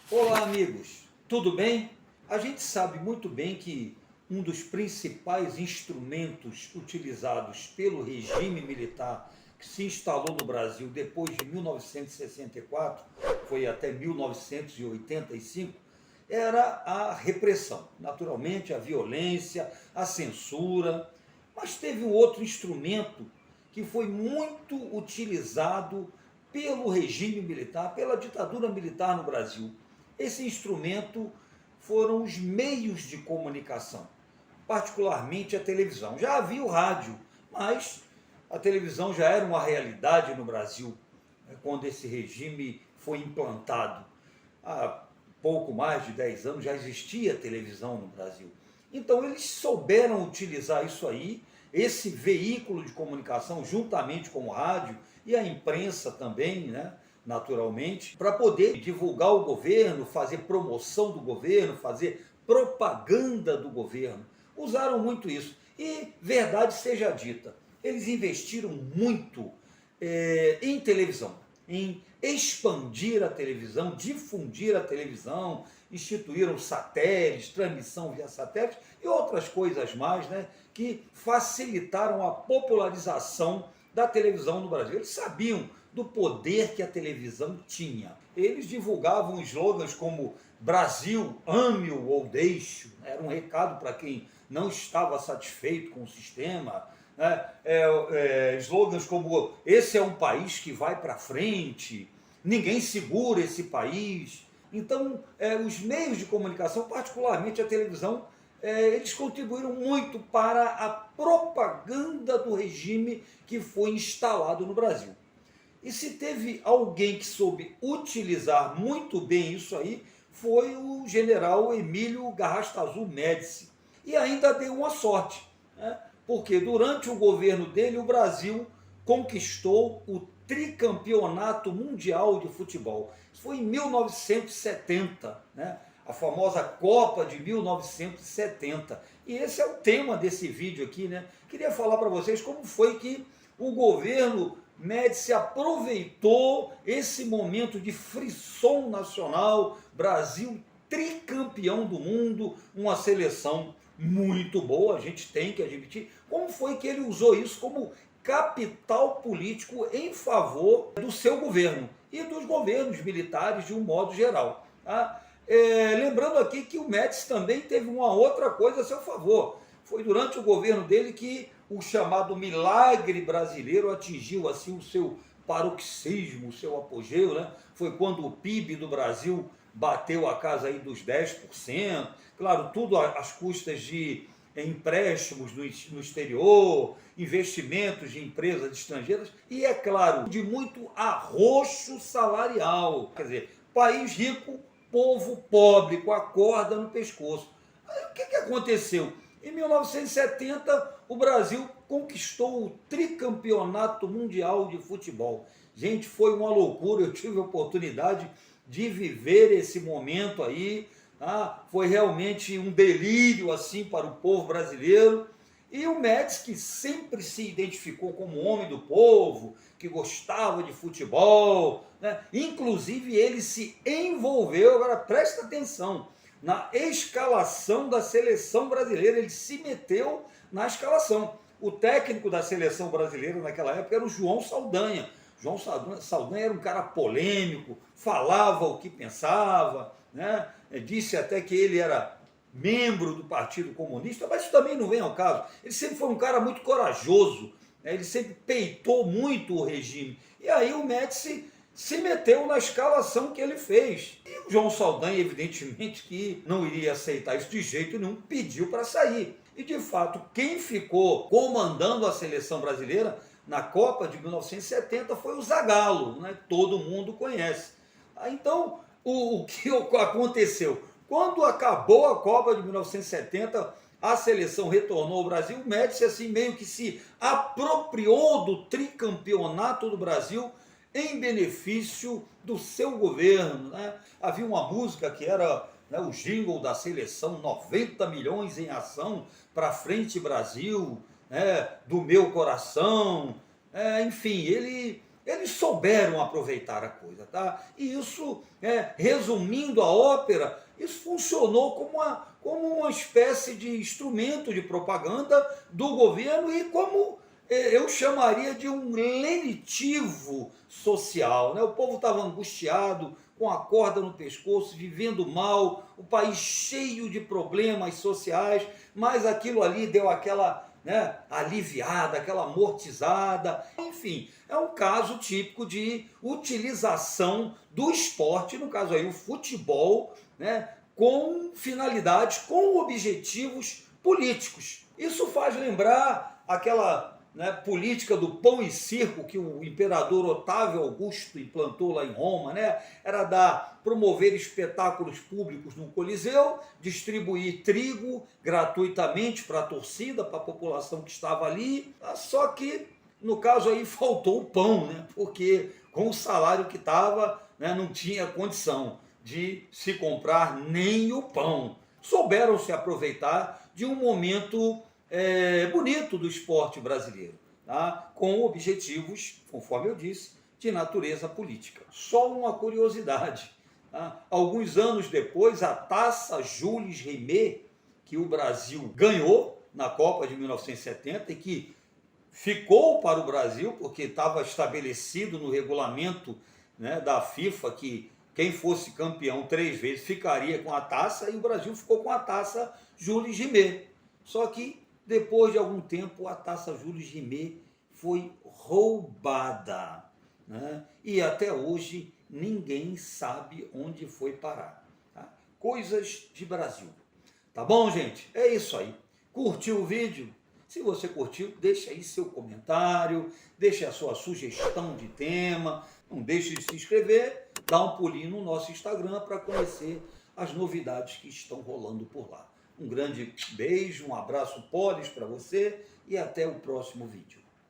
Olá, amigos, tudo bem? A gente sabe muito bem que um dos principais instrumentos utilizados pelo regime militar que se instalou no Brasil depois de 1964, foi até 1985, era a repressão. Naturalmente, a violência, a censura, mas teve um outro instrumento que foi muito utilizado pelo regime militar, pela ditadura militar no Brasil. Esse instrumento foram os meios de comunicação, particularmente a televisão. Já havia o rádio, mas a televisão já era uma realidade no Brasil quando esse regime foi implantado. Há pouco mais de 10 anos já existia televisão no Brasil. Então eles souberam utilizar isso aí, esse veículo de comunicação, juntamente com o rádio e a imprensa também, né? Naturalmente, para poder divulgar o governo, fazer promoção do governo, fazer propaganda do governo. Usaram muito isso. E, verdade seja dita, eles investiram muito em televisão, em expandir a televisão, difundir a televisão, instituíram satélites, transmissão via satélite e outras coisas mais, né, que facilitaram a popularização da televisão no Brasil. Eles sabiam do poder que a televisão tinha. Eles divulgavam slogans como Brasil, ame-o ou deixe-o. Era um recado para quem não estava satisfeito com o sistema. Slogans como esse é um país que vai para frente, ninguém segura esse país. Então, os meios de comunicação, particularmente a televisão, eles contribuíram muito para a propaganda do regime que foi instalado no Brasil. E se teve alguém que soube utilizar muito bem isso aí, foi o general Emílio Garrastazu Médici. E ainda deu uma sorte, né? Porque durante o governo dele, o Brasil conquistou o tricampeonato mundial de futebol. Isso foi em 1970, né? A famosa Copa de 1970. E esse é o tema desse vídeo aqui, né? Queria falar para vocês como foi que o governo Médici aproveitou esse momento de frisson nacional, Brasil tricampeão do mundo, uma seleção muito boa, a gente tem que admitir. Como foi que ele usou isso como capital político em favor do seu governo e dos governos militares de um modo geral, tá? Lembrando aqui que o Médici também teve uma outra coisa a seu favor. Foi durante o governo dele que o chamado milagre brasileiro atingiu assim o seu paroxismo, o seu apogeu, né? Foi quando o PIB do Brasil bateu a casa aí dos 10%, claro, tudo às custas de empréstimos no exterior, investimentos de empresas estrangeiras e, é claro, de muito arroxo salarial. Quer dizer, país rico, povo pobre, com a corda no pescoço. Aí, o que aconteceu? Em 1970, o Brasil conquistou o tricampeonato mundial de futebol. Gente, foi uma loucura, eu tive a oportunidade de viver esse momento aí, tá? Foi realmente um delírio assim para o povo brasileiro. E o Médici, que sempre se identificou como homem do povo, que gostava de futebol, né? Inclusive ele se envolveu, agora presta atenção, na escalação da seleção brasileira, ele se meteu na escalação. O técnico da seleção brasileira naquela época era o João Saldanha. João Saldanha era um cara polêmico, falava o que pensava, né? Disse até que ele era membro do Partido Comunista, mas isso também não vem ao caso. Ele sempre foi um cara muito corajoso, né? Ele sempre peitou muito o regime. E aí o Médici se meteu na escalação que ele fez. E o João Saldanha, evidentemente, que não iria aceitar isso de jeito nenhum, pediu para sair. E, de fato, quem ficou comandando a seleção brasileira na Copa de 1970 foi o Zagallo, né? Todo mundo conhece. Então, o que aconteceu? Quando acabou a Copa de 1970, a seleção retornou ao Brasil, o Médici assim, meio que se apropriou do tricampeonato do Brasil em benefício do seu governo, né? Havia uma música que era, né, o jingle da seleção, 90 milhões em ação, para frente Brasil, né, do meu coração. Enfim, ele eles souberam aproveitar a coisa, tá? E isso, resumindo a ópera, isso funcionou como uma espécie de instrumento de propaganda do governo e como eu chamaria de um lenitivo social, né? O povo estava angustiado, com a corda no pescoço, vivendo mal, o país cheio de problemas sociais, mas aquilo ali deu aquela, né, aliviada, aquela amortizada. Enfim, é um caso típico de utilização do esporte, no caso aí o futebol, né, com finalidades, com objetivos políticos. Isso faz lembrar aquela, né, política do pão e circo que o imperador Otávio Augusto implantou lá em Roma, né? Era promover espetáculos públicos no Coliseu, distribuir trigo gratuitamente para a torcida, para a população que estava ali, só que no caso aí faltou o pão, né? Porque com o salário que estava, né, não tinha condição de se comprar nem o pão. Souberam se aproveitar de um momento bonito do esporte brasileiro, tá? Com objetivos, conforme eu disse, de natureza política. Só uma curiosidade, tá? Alguns anos depois, a Taça Jules Rimet, que o Brasil ganhou na Copa de 1970 e que ficou para o Brasil, porque estava estabelecido no regulamento, né, da FIFA que quem fosse campeão 3 vezes ficaria com a taça, e o Brasil ficou com a Taça Jules Rimet. Só que depois de algum tempo, a Taça Jules Rimet foi roubada, né? E até hoje ninguém sabe onde foi parar, tá? Coisas de Brasil. Tá bom, gente? É isso aí. Curtiu o vídeo? Se você curtiu, deixa aí seu comentário, deixa a sua sugestão de tema, não deixe de se inscrever, dá um pulinho no nosso Instagram para conhecer as novidades que estão rolando por lá. Um grande beijo, um abraço polis para você e até o próximo vídeo.